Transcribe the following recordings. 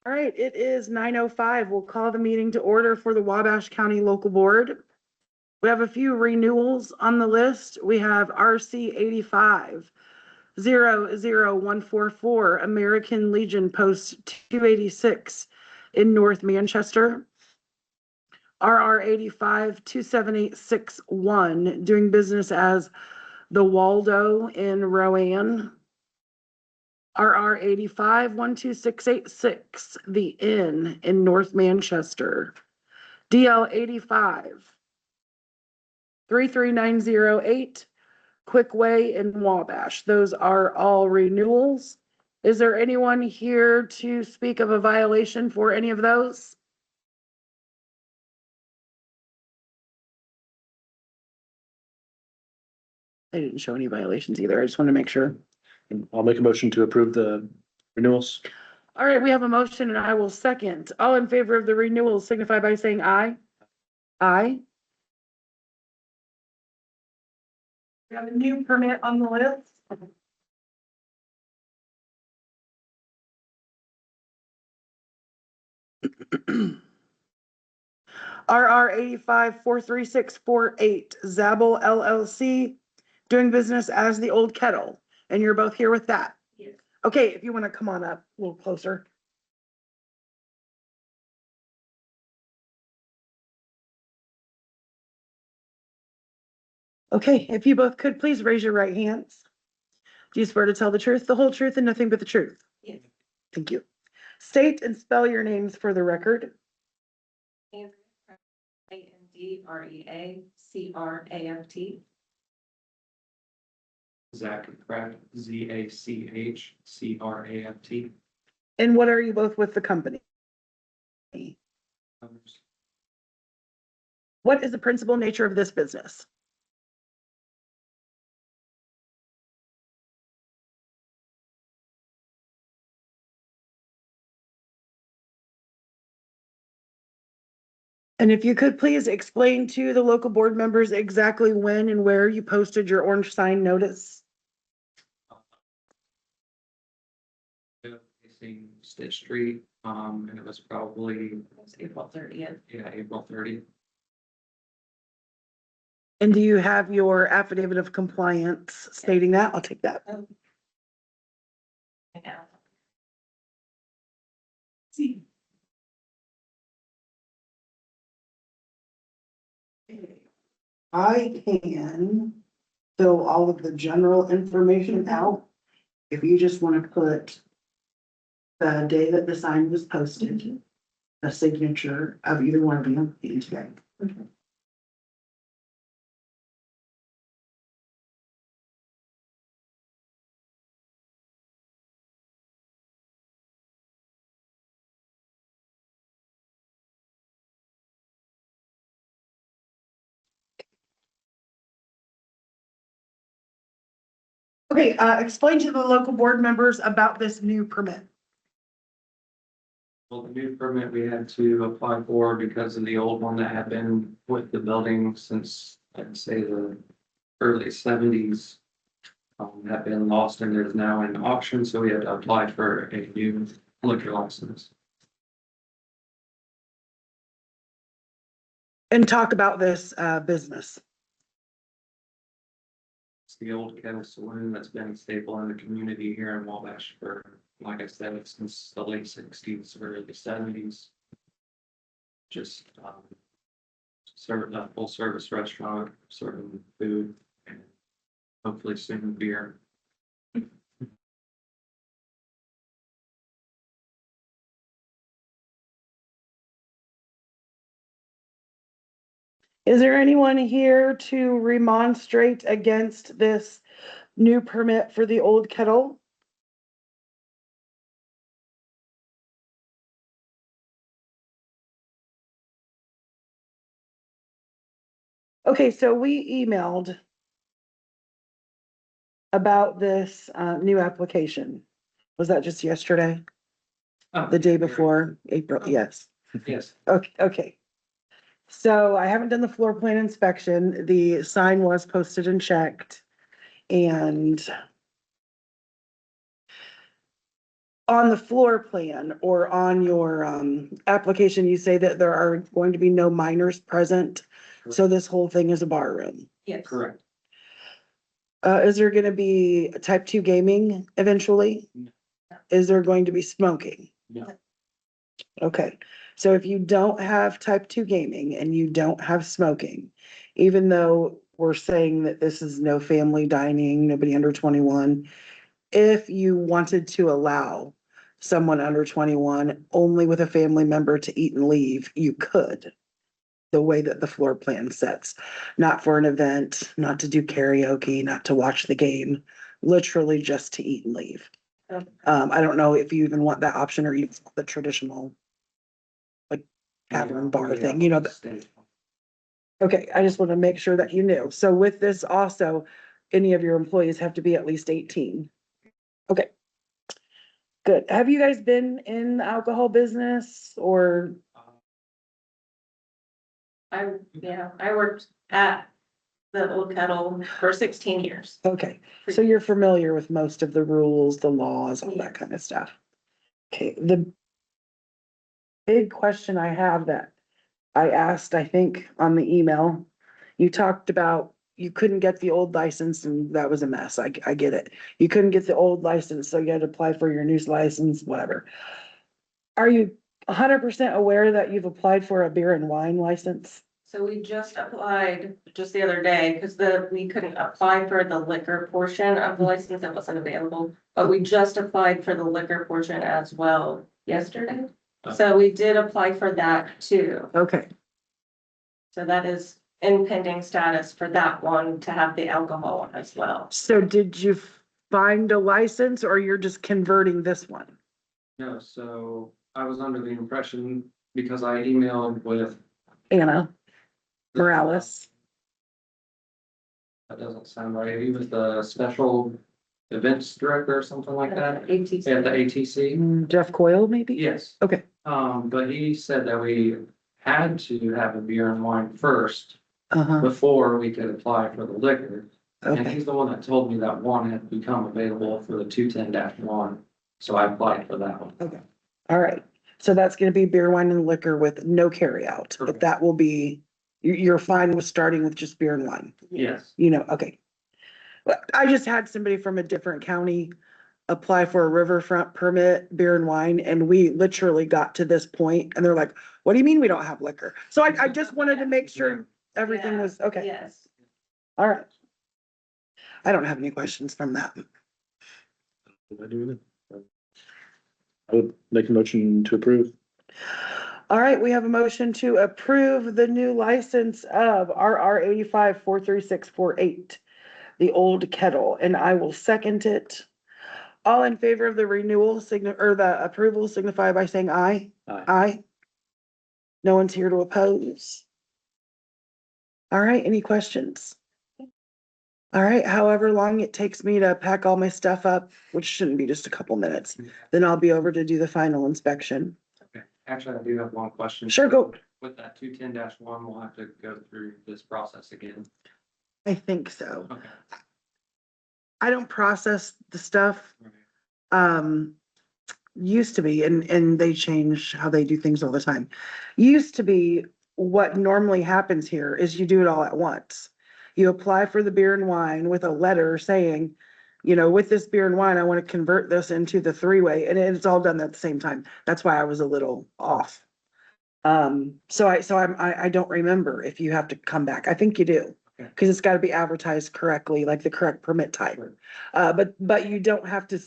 All right, it is 9:05. We'll call the meeting to order for the Wabash County Local Board. We have a few renewals on the list. We have RC 85-00144, American Legion Post 286 in North Manchester. RR 85-27861, doing business as the Waldo in Rowan. RR 85-12686, the Inn in North Manchester. DL 85-33908, Quickway in Wabash. Those are all renewals. Is there anyone here to speak of a violation for any of those? I didn't show any violations either. I just want to make sure. I'll make a motion to approve the renewals. All right, we have a motion and I will second. All in favor of the renewals signify by saying aye. Aye. We have a new permit on the list. RR 85-43648, Zabel LLC, doing business as the Old Kettle. And you're both here with that? Yes. Okay, if you want to come on up a little closer. Okay, if you both could please raise your right hands. Do you swear to tell the truth, the whole truth, and nothing but the truth? Yes. Thank you. State and spell your names for the record. AndreaCraft. Zach Craft, ZACHCRAFT. And what are you both with the company? What is the principal nature of this business? And if you could please explain to the local board members exactly when and where you posted your orange sign notice. Facing Stitch Street, and it was probably April 30th. April 30th. And do you have your affidavit of compliance stating that? I'll take that. I know. See. I can fill all of the general information out. If you just want to put the day that the sign was posted, a signature of either one of you, and today. Okay, explain to the local board members about this new permit. Well, the new permit we had to apply for because of the old one that had been with the building since, I'd say, the early 70s. Had been lost and there's now an auction, so we had to apply for a new liquor license. And talk about this business. It's the Old Kettle Saloon that's been a staple in the community here in Wabash for, like I said, since the late 60s or the 70s. Just serve a full service restaurant, serving food and hopefully soon beer. Is there anyone here to remonstrate against this new permit for the Old Kettle? Okay, so we emailed about this new application. Was that just yesterday? The day before April? Yes. Yes. Okay. So I haven't done the floor plan inspection. The sign was posted and checked. And on the floor plan or on your, application, you say that there are going to be no minors present. So this whole thing is a bar room. Yes. Correct. Is there gonna be type 2 gaming eventually? No. Is there going to be smoking? No. Okay, so if you don't have type 2 gaming and you don't have smoking, even though we're saying that this is no family dining, nobody under 21, if you wanted to allow someone under 21 only with a family member to eat and leave, you could. The way that the floor plan sets, not for an event, not to do karaoke, not to watch the game, literally just to eat and leave. Okay. I don't know if you even want that option or you the traditional like tavern bar thing, you know, okay, I just want to make sure that you knew. So with this also, any of your employees have to be at least 18. Okay. Good. Have you guys been in the alcohol business or, I worked at the Old Kettle for 16 years. okay, so you're familiar with most of the rules, the laws, all that kind of stuff. Okay, the big question I have that I asked, I think, on the email, you talked about you couldn't get the old license and that was a mess. I get it. You couldn't get the old license, so you had to apply for your new license, whatever. Are you 100% aware that you've applied for a beer and wine license? So we just applied just the other day because we couldn't apply for the liquor portion of the license that wasn't available. But we just applied for the liquor portion as well yesterday. So we did apply for that too. Okay, So that is in pending status for that one to have the alcohol as well. so did you find a license or you're just converting this one? No, so I was under the impression, because I emailed with. Anna Morales. That doesn't sound right. He was the special events director or something like that ATC. at the ATC. Jeff Coyle, maybe? Yes. Okay. But he said that we had to have a beer and wine first Uh-huh, before we could apply for the liquor. And okay, he's the one that told me that one had become available for the 210-1. So I applied for that one. all right. So that's gonna be beer, wine and liquor with no carryout, but Correct. that will be, you're fine with starting with just beer and wine, Yes. you know, okay. But I just had somebody from a different county apply for a riverfront permit, beer and wine, and we literally got to this point and they're like, what do you mean we don't have liquor? So I just wanted to make sure everything was, okay, Yes. all right. I don't have any questions from that. Did I do it? I would make a motion to approve. All right, we have a motion to approve the new license of RR 85-43648, the Old Kettle, and I will second it. All in favor of the renewal or the approval signify by saying aye. Aye. Aye. No one's here to oppose. All right, any questions? All right, however long it takes me to pack all my stuff up, which shouldn't be just a couple minutes, then I'll be over to do the final inspection. Okay. Actually, I do have one question. Sure, go. With that 210-1, we'll have to go through this process again. I think so. Okay. I don't process the stuff. Right. Used to be, and they change how they do things all the time. Used to be, what normally happens here is you do it all at once. You apply for the beer and wine with a letter saying, you know, with this beer and wine, I want to convert this into the three-way, and it's all done at the same time. That's why I was a little off. So I don't remember if you have to come back. I think you do. Okay. Cause it's gotta be advertised correctly, like the correct permit type. Sure. But you don't have to,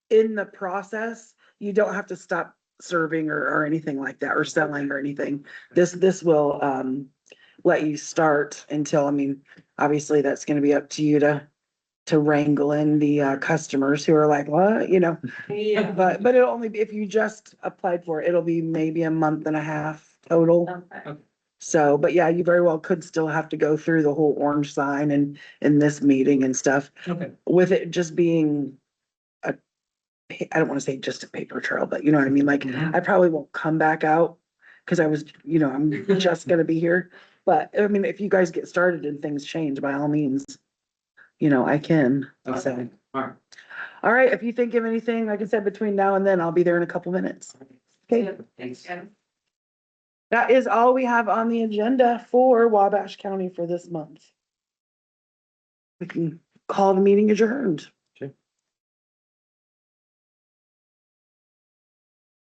in the process, you don't have to stop serving or anything like that, or selling or anything. This will, let you start until, I mean, obviously that's gonna be up to you to wrangle in the, customers who are like, what, you know? Yeah. But it'll only be, if you just applied for it, it'll be maybe a month and a half total. Okay. So, but yeah, you very well could still have to go through the whole orange sign and in this meeting and stuff, Okay. with it just being I don't wanna say just a paper trail, but you know what I mean? Like, Mhm. I probably won't come back out, cause I was, you know, I'm just gonna be here. But I mean, if you guys get started and things change, by all means, you know, I can. Okay. So, All right. All right, if you think of anything, like I said, between now and then, I'll be there in a couple minutes. Okay, Yeah, thanks, Jen. that is all we have on the agenda for Wabash County for this month. We can call the meeting adjourned.